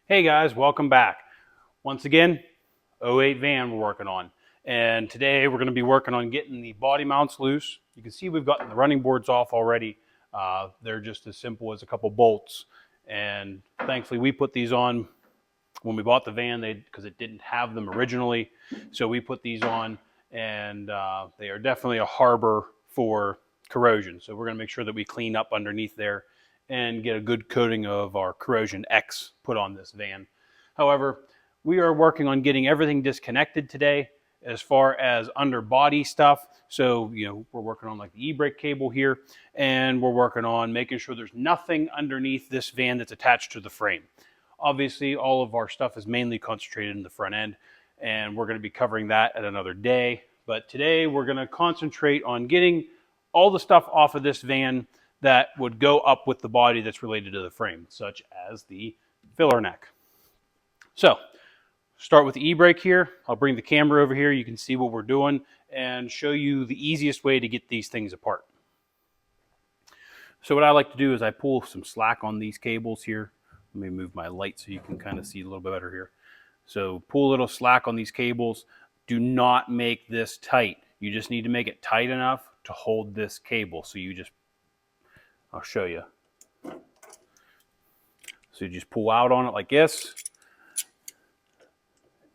Hey guys, welcome back. Once again, '08 van we're working on. And today we're going to be working on getting the body mounts loose. You can see we've gotten the running boards off already. They're just as simple as a couple bolts. And thankfully we put these on when we bought the van because it didn't have them originally. So we put these on and they are definitely a harbor for corrosion. So we're going to make sure that we clean up underneath there and get a good coating of our corrosion X put on this van. However, we are working on getting everything disconnected today as far as underbody stuff. So, we're working on like the e-brake cable here, and we're working on making sure there's nothing underneath this van that's attached to the frame. Obviously, all of our stuff is mainly concentrated in the front end, and we're going to be covering that at another day. But today we're going to concentrate on getting all the stuff off of this van that would go up with the body that's related to the frame, such as the filler neck. So, start with the e-brake here. I'll bring the camera over here. You can see what we're doing and show you the easiest way to get these things apart. So what I like to do is I pull some slack on these cables here. Let me move my light so you can kind of see a little bit better here. So pull a little slack on these cables. Do not make this tight. You just need to make it tight enough to hold this cable. So I'll show you. So you just pull out on it like this.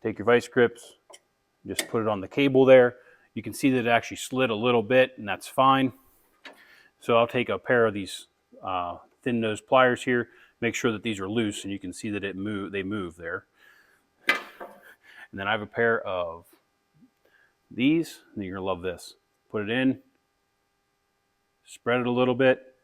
Take your vice grips, just put it on the cable there. You can see that it actually slid a little bit, and that's fine. So I'll take a pair of these thin nose pliers here, make sure that these are loose, and you can see that they move there. And then I have a pair of these, and you're gonna love this. Put it in, spread it a little bit,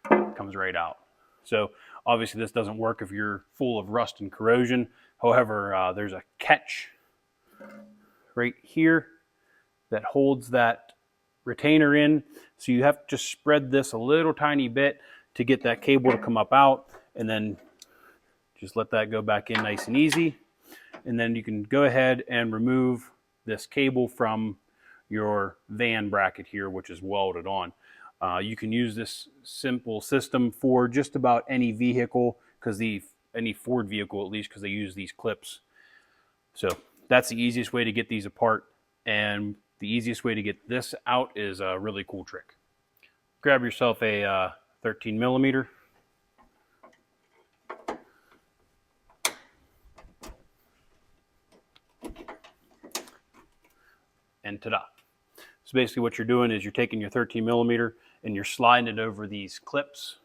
it comes right out. So obviously this doesn't work if you're full of rust and corrosion. However, there's a catch right here that holds that retainer in. So you have to just spread this a little tiny bit to get that cable to come up out, and then just let that go back in nice and easy. And then you can go ahead and remove this cable from your van bracket here, which is welded on. You can use this simple system for just about any vehicle, any Ford vehicle at least, because they use these clips. So that's the easiest way to get these apart, and the easiest way to get this out is a really cool trick. Grab yourself a 13 millimeter. And ta-da. So basically what you're doing is you're taking your 13 millimeter and you're sliding it over these clips,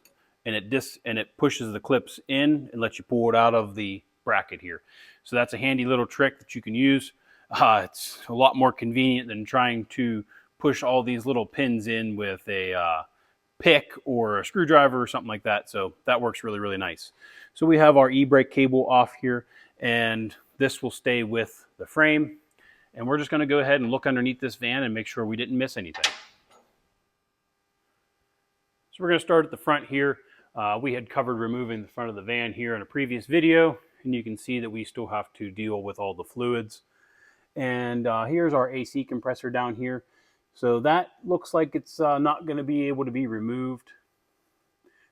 and it pushes the clips in and lets you pull it out of the bracket here. So that's a handy little trick that you can use. It's a lot more convenient than trying to push all these little pins in with a pick or a screwdriver or something like that. So that works really, really nice. So we have our e-brake cable off here, and this will stay with the frame. And we're just going to go ahead and look underneath this van and make sure we didn't miss anything. So we're going to start at the front here. We had covered removing the front of the van here in a previous video, and you can see that we still have to deal with all the fluids. And here's our AC compressor down here. So that looks like it's not going to be able to be removed.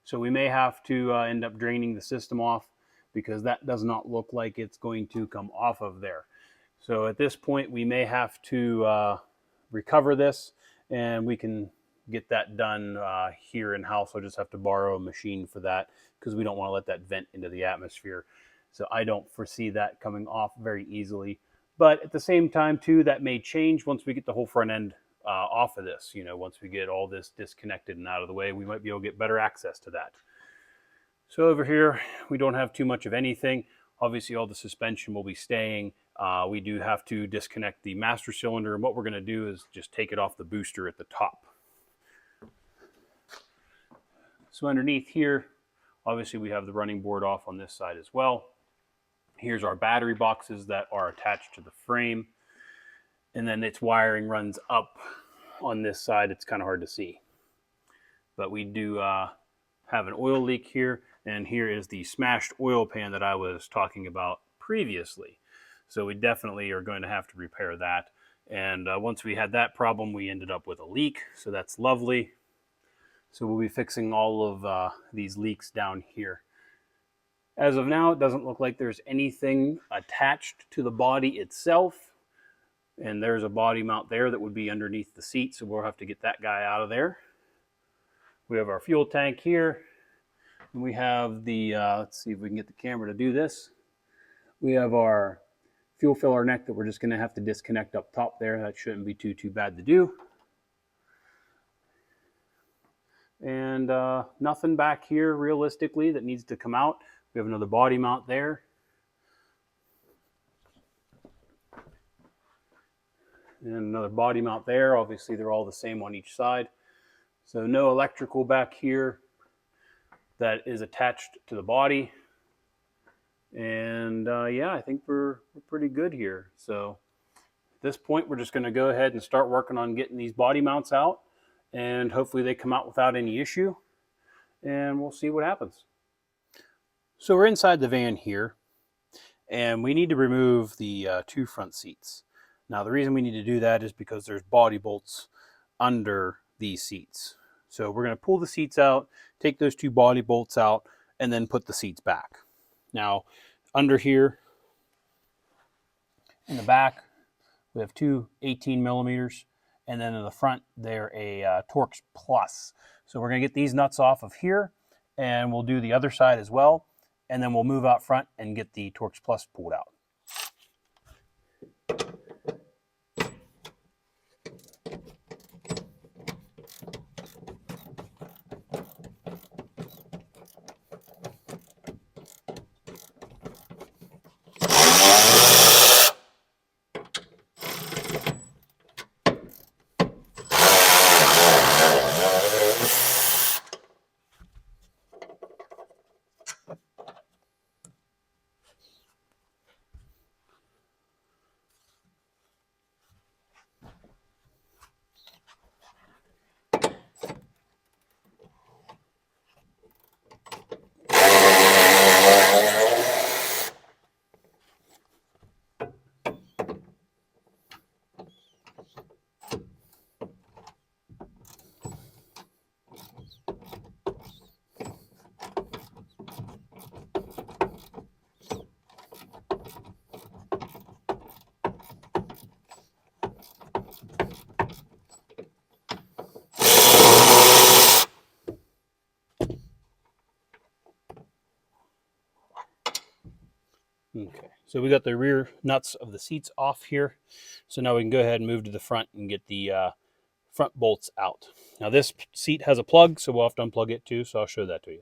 So we may have to end up draining the system off, because that does not look like it's going to come off of there. So at this point, we may have to recover this, and we can get that done here in-house. I'll just have to borrow a machine for that, because we don't want to let that vent into the atmosphere. So I don't foresee that coming off very easily. But at the same time, too, that may change once we get the whole front end off of this. Once we get all this disconnected and out of the way, we might be able to get better access to that. So over here, we don't have too much of anything. Obviously, all the suspension will be staying. We do have to disconnect the master cylinder, and what we're going to do is just take it off the booster at the top. So underneath here, obviously we have the running board off on this side as well. Here's our battery boxes that are attached to the frame, and then its wiring runs up on this side. It's kind of hard to see, but we do have an oil leak here, and here is the smashed oil pan that I was talking about previously. So we definitely are going to have to repair that. And once we had that problem, we ended up with a leak. So that's lovely. So we'll be fixing all of these leaks down here. As of now, it doesn't look like there's anything attached to the body itself. And there's a body mount there that would be underneath the seat, so we'll have to get that guy out of there. We have our fuel tank here. And we have the, let's see if we can get the camera to do this. We have our fuel filler neck that we're just going to have to disconnect up top there. That shouldn't be too bad to do. And nothing back here realistically that needs to come out. We have another body mount there. And another body mount there. Obviously, they're all the same on each side. So no electrical back here that is attached to the body. And yeah, I think we're pretty good here. So at this point, we're just going to go ahead and start working on getting these body mounts out. And hopefully they come out without any issue. And we'll see what happens. So we're inside the van here, and we need to remove the two front seats. Now the reason we need to do that is because there's body bolts under these seats. So we're going to pull the seats out, take those two body bolts out, and then put the seats back. Now under here in the back, we have two 18 millimeters, and then in the front they're a Torx Plus. So we're going to get these nuts off of here, and we'll do the other side as well. And then we'll move out front and get the Torx Plus pulled out. Okay, so we got the rear nuts of the seats off here. So now we can go ahead and move to the front and get the front bolts out. Now this seat has a plug, so we'll have to unplug it too, so I'll show that to you.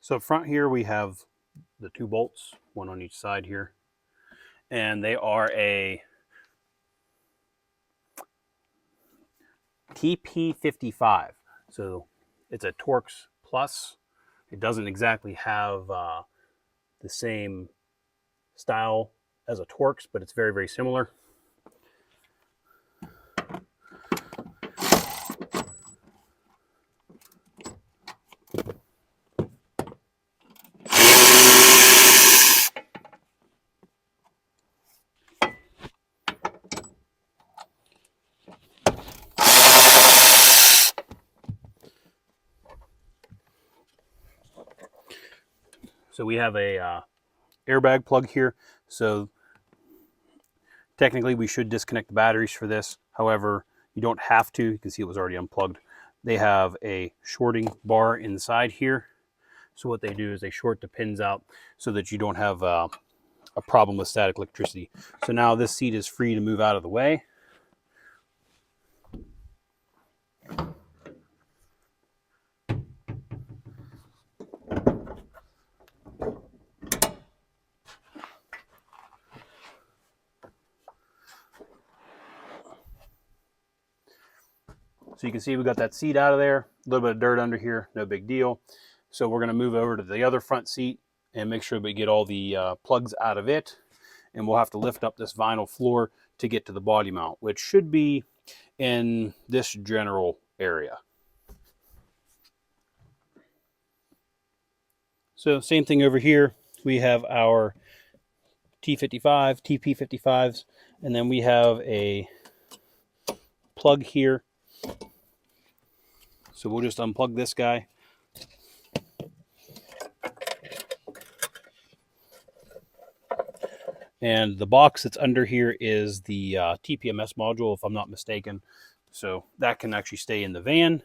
So up front here we have the two bolts, one on each side here. And they are a TP55. So it's a Torx Plus. It doesn't exactly have the same style as a Torx, but it's very similar. So we have a airbag plug here. So technically we should disconnect the batteries for this. However, you don't have to. You can see it was already unplugged. They have a shorting bar inside here. So what they do is they short the pins out so that you don't have a problem with static electricity. So now this seat is free to move out of the way. So you can see we got that seat out of there, a little bit of dirt under here, no big deal. So we're going to move over to the other front seat and make sure we get all the plugs out of it. And we'll have to lift up this vinyl floor to get to the body mount, which should be in this general area. So same thing over here. We have our T55, TP55s, and then we have a plug here So we'll just unplug this guy. And the box that's under here is the TPMS module, if I'm not mistaken. So that can actually stay in the van.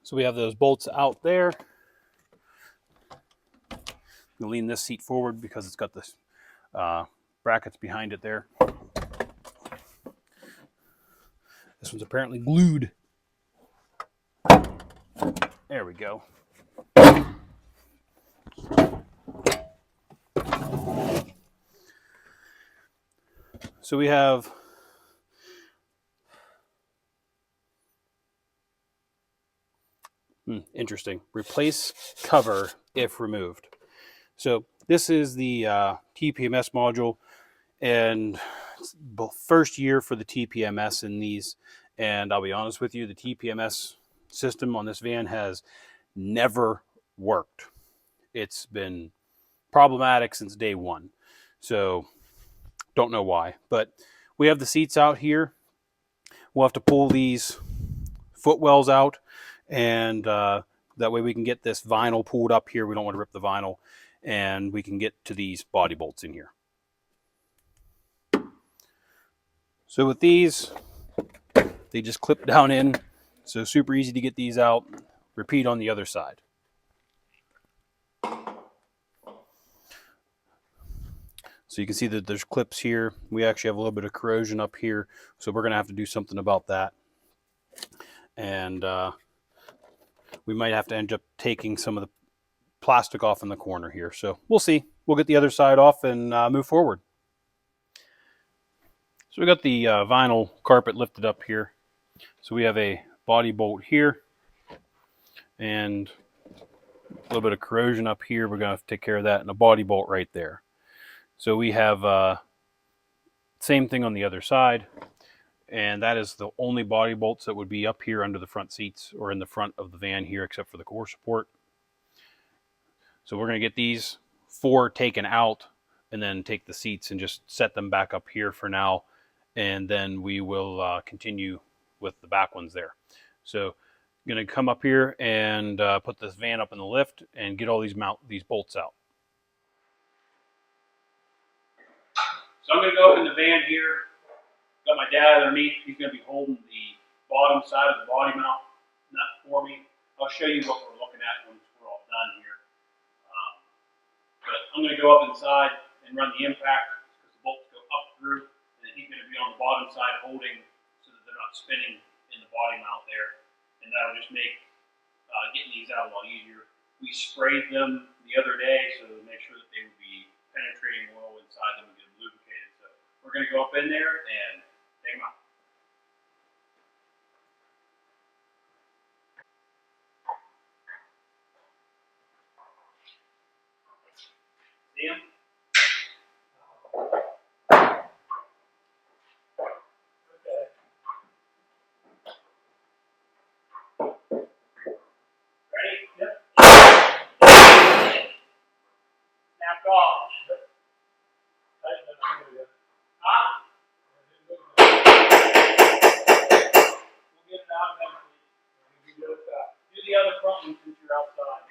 So we have those bolts out there. We'll lean this seat forward because it's got this brackets behind it there. This one's apparently glued. There we go. So we have interesting. Replace cover if removed. So this is the TPMS module, and it's both first year for the TPMS in these. And I'll be honest with you, the TPMS system on this van has never worked. It's been problematic since day one. So don't know why, but we have the seats out here. We'll have to pull these footwells out, and that way we can get this vinyl pulled up here. We don't want to rip the vinyl, and we can get to these body bolts in here. So with these, they just clip down in, so super easy to get these out. Repeat on the other side. So you can see that there's clips here. We actually have a little bit of corrosion up here, so we're going to have to do something about that. And we might have to end up taking some of the plastic off in the corner here. So we'll see. We'll get the other side off and move forward. So we got the vinyl carpet lifted up here. So we have a body bolt here and a little bit of corrosion up here. We're going to have to take care of that, and a body bolt right there. So we have same thing on the other side, and that is the only body bolts that would be up here under the front seats or in the front of the van here, except for the core support. So we're going to get these 4 taken out and then take the seats and just set them back up here for now, and then we will continue with the back ones there. So I'm going to come up here and put this van up in the lift and get all these bolts out. So I'm going to go up in the van here. Got my dad underneath. He's going to be holding the bottom side of the body mount nut for me. I'll show you what we're looking at once we're all done here. But I'm going to go up inside and run the impact because the bolts go up through, and then he's going to be on the bottom side holding so that they're not spinning in the body mount there. And that'll just make getting these out a lot easier. We sprayed them the other day so to make sure that they would be penetrating oil inside them and get them lubricated. So we're going to go up in there and take them out. See them? the other front one since you're outside.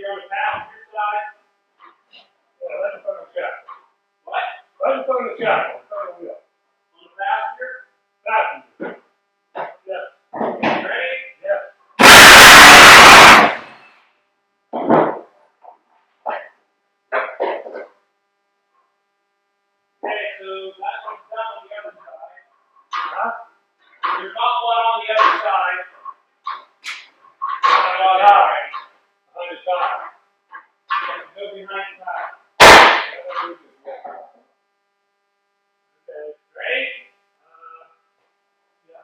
you're on the passenger side. Yeah, let it put on the shackle. What? Let it put on the shackle. On the wheel. On the passenger? Passenger. Yes. Ready? Yes. Okay, so that one's done on the other side. Huh? There's not one on the other side. On the side. On the side. Go behind the back. Okay, ready? Yeah.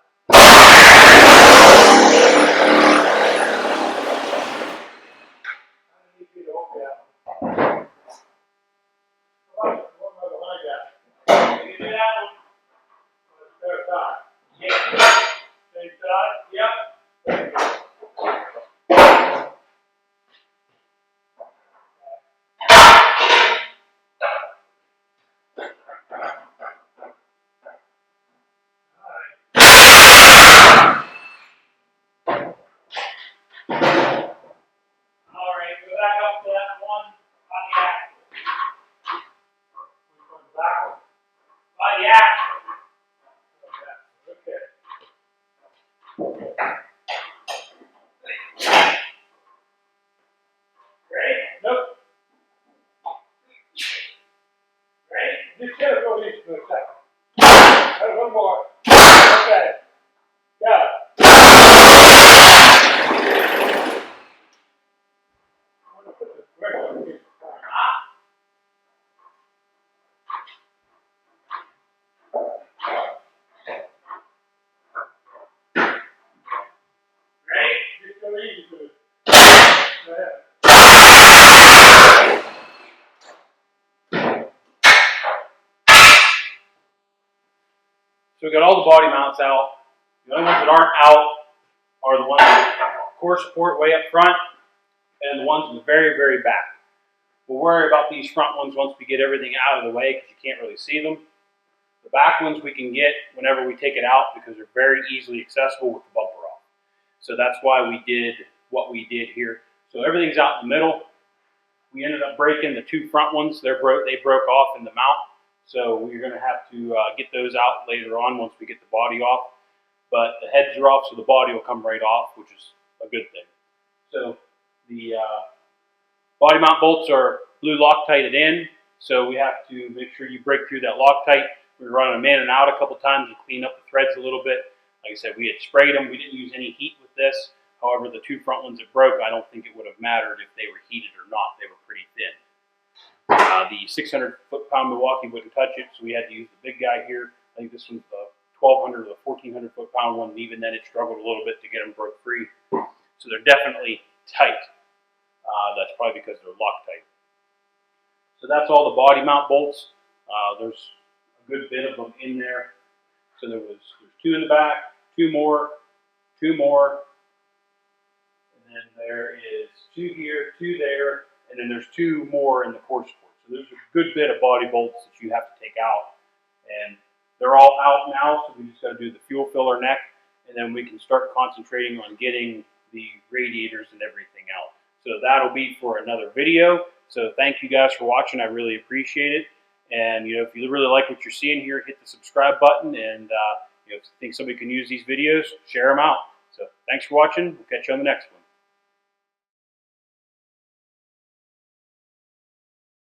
I need you to hold that. Come on, one more behind that. Can you do that one? Third side. Yeah. Same side? Yep. Very good. All right, go back up to that one on the axle. Back one. By the axle. Okay. Ready? Nope. Ready? Just gotta go easy for a second. Right, one more. Okay. Got it. I'm gonna put the pressure on here. Ready? Just go easy for it. Go ahead. So we got all the body mounts out. The only ones that aren't out are the ones with core support way up front and the ones in the very, very back. We'll worry about these front ones once we get everything out of the way because you can't really see them. The back ones we can get whenever we take it out because they're very easily accessible with the bumper off. So that's why we did what we did here. So everything's out in the middle. We ended up breaking the two front ones. They broke off in the mount. So we're going to have to get those out later on once we get the body off. But the heads are off, so the body will come right off, which is a good thing. So the body mount bolts are blue Loctited in. So we have to make sure you break through that Loctite. We're running them in and out a couple times to clean up the threads a little bit. Like I said, we had sprayed them. We didn't use any heat with this. However, the two front ones that broke, I don't think it would have mattered if they were heated or not. They were pretty thin. The 600 foot-pound Milwaukee wouldn't touch it, so we had to use the big guy here. I think this one's the 1200 or the 1400 foot-pound one, and even then it struggled a little bit to get them broke free. So they're definitely tight. That's probably because they're Loctite. So that's all the body mount bolts. There's a good bit of them in there. So there's two in the back, two more, and then there is two here, two there, and then there's two more in the core support. So there's a good bit of body bolts that you have to take out. And they're all out now, so we just got to do the fuel filler neck, and then we can start concentrating on getting the radiators and everything out. So that'll be for another video. So thank you guys for watching. I really appreciate it. And if you really like what you're seeing here, hit the subscribe button. And if you think somebody can use these videos, share them out. So thanks for watching. We'll catch you on the next one.